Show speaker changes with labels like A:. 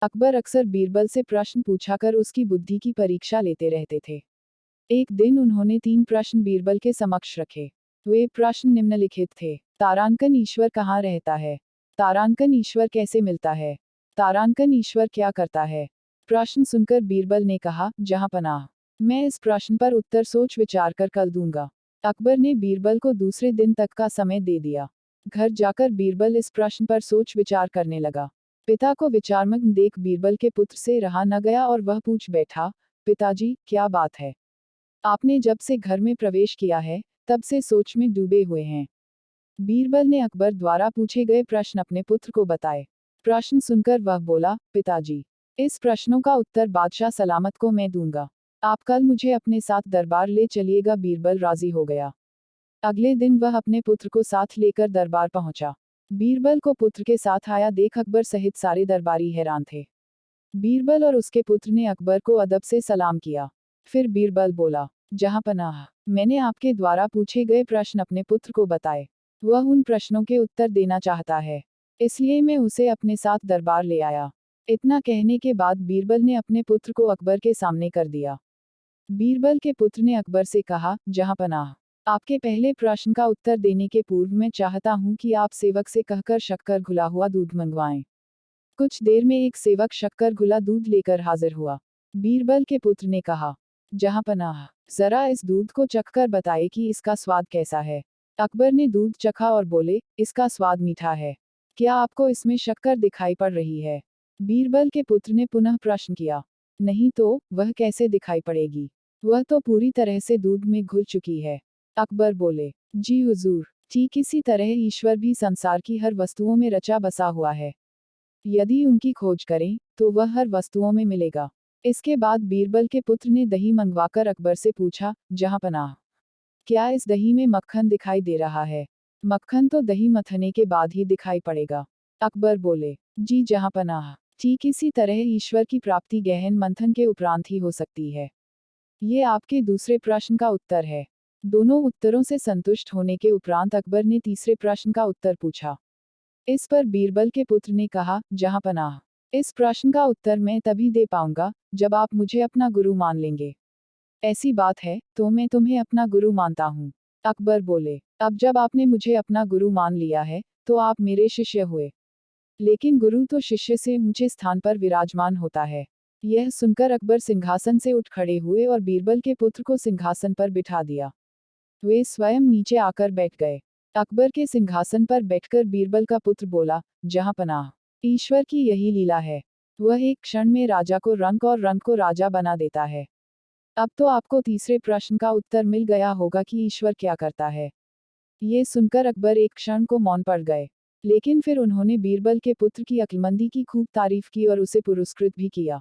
A: अकबर अक्सर बीरबल से प्रश्न पूछा कर उसकी बुद्धि की परीक्षा लेते रहते थे। एक दिन उन्होंने 3 प्रश्न बीरबल के समक्ष रखे। वे प्रश्न निम्नलिखित थे। तारांकन ईश्वर कहाँ रहता है? तारांकन ईश्वर कैसे मिलता है? तारांकन ईश्वर क्या करता है? प्रश्न सुनकर बीरबल ने कहा, जहांपनाह, मैं इस प्रश्न पर उत्तर सोच विचार कर कल दूंगा। अकबर ने बीरबल को दूसरे दिन तक का समय दे दिया। घर जाकर बीरबल इस प्रश्न पर सोच विचार करने लगा। पिता को विचारमग्न देख बीरबल के पुत्र से रहा न गया और वह पूछ बैठा, पिताजी, क्या बात है? आपने जब से घर में प्रवेश किया है, तब से सोच में डूबे हुए हैं। बीरबल ने अकबर द्वारा पूछे गए प्रश्न अपने पुत्र को बताए। प्रश्न सुनकर वह बोला, पिताजी, इस प्रश्नों का उत्तर बादशाह सलामत को मैं दूंगा। आप कल मुझे अपने साथ दरबार ले चलिएगा। बीरबल राजी हो गया। अगले दिन वह अपने पुत्र को साथ लेकर दरबार पहुंचा। बीरबल को पुत्र के साथ आया देख अकबर सहित सारे दरबारी हैरान थे। बीरबल और उसके पुत्र ने अकबर को अदब से सलाम किया। फिर बीरबल बोला, जहांपनाह, मैंने आपके द्वारा पूछे गए प्रश्न अपने पुत्र को बताए। वह उन प्रश्नों के उत्तर देना चाहता है, इसलिए मैं उसे अपने साथ दरबार ले आया। इतना कहने के बाद बीरबल ने अपने पुत्र को अकबर के सामने कर दिया। बीरबल के पुत्र ने अकबर से कहा, जहांपनाह, आपके पहले प्रश्न का उत्तर देने के पूर्व मैं चाहता हूं कि आप सेवक से कहकर शक्कर घुला हुआ दूध मंगवाएं। कुछ देर में एक सेवक शक्कर घुला दूध लेकर हाजिर हुआ। बीरबल के पुत्र ने कहा, जहांपनाह, जरा इस दूध को चखकर बताए कि इसका स्वाद कैसा है। अकबर ने दूध चखा और बोले, इसका स्वाद मीठा है। क्या आपको इसमें शक्कर दिखाई पड़ रही है? बीरबल के पुत्र ने पुनः प्रश्न किया। नहीं तो, वह कैसे दिखाई पड़ेगी? वह तो पूरी तरह से दूध में घुल चुकी है। अकबर बोले, जी हुजूर, ठीक इसी तरह ईश्वर भी संसार की हर वस्तुओं में रचा बसा हुआ है। यदि उनकी खोज करें, तो वह हर वस्तुओं में मिलेगा। इसके बाद बीरबल के पुत्र ने दही मंगवाकर अकबर से पूछा, जहांपनाह, क्या इस दही में मक्खन दिखाई दे रहा है? मक्खन तो दही मथने के बाद ही दिखाई पड़ेगा। अकबर बोले, जी जहांपनाह, ठीक इसी तरह ईश्वर की प्राप्ति गहन मंथन के उपरांत ही हो सकती है। ये आपके दूसरे प्रश्न का उत्तर है। दोनों उत्तरों से संतुष्ट होने के उपरांत अकबर ने तीसरे प्रश्न का उत्तर पूछा। इस पर बीरबल के पुत्र ने कहा, जहांपनाह, इस प्रश्न का उत्तर मैं तभी दे पाऊंगा, जब आप मुझे अपना गुरु मान लेंगे। ऐसी बात है, तो मैं तुम्हें अपना गुरु मानता हूँ। अकबर बोले, अब जब आपने मुझे अपना गुरु मान लिया है, तो आप मेरे शिष्य हुए। लेकिन गुरु तो शिष्य से ऊंचे स्थान पर विराजमान होता है। यह सुनकर अकबर सिंहासन से उठ खड़े हुए और बीरबल के पुत्र को सिंहासन पर बिठा दिया। वे स्वयं नीचे आकर बैठ गए। अकबर के सिंहासन पर बैठकर बीरबल का पुत्र बोला, जहांपनाह, ईश्वर की यही लीला है। वह एक क्षण में राजा को रंक और रंक को राजा बना देता है। अब तो आपको तीसरे प्रश्न का उत्तर मिल गया होगा कि ईश्वर क्या करता है। ये सुनकर अकबर एक क्षण को मौन पड़ गए। लेकिन फिर उन्होंने बीरबल के पुत्र की अक्लमंदी की खूब तारीफ की और उसे पुरस्कृत भी किया।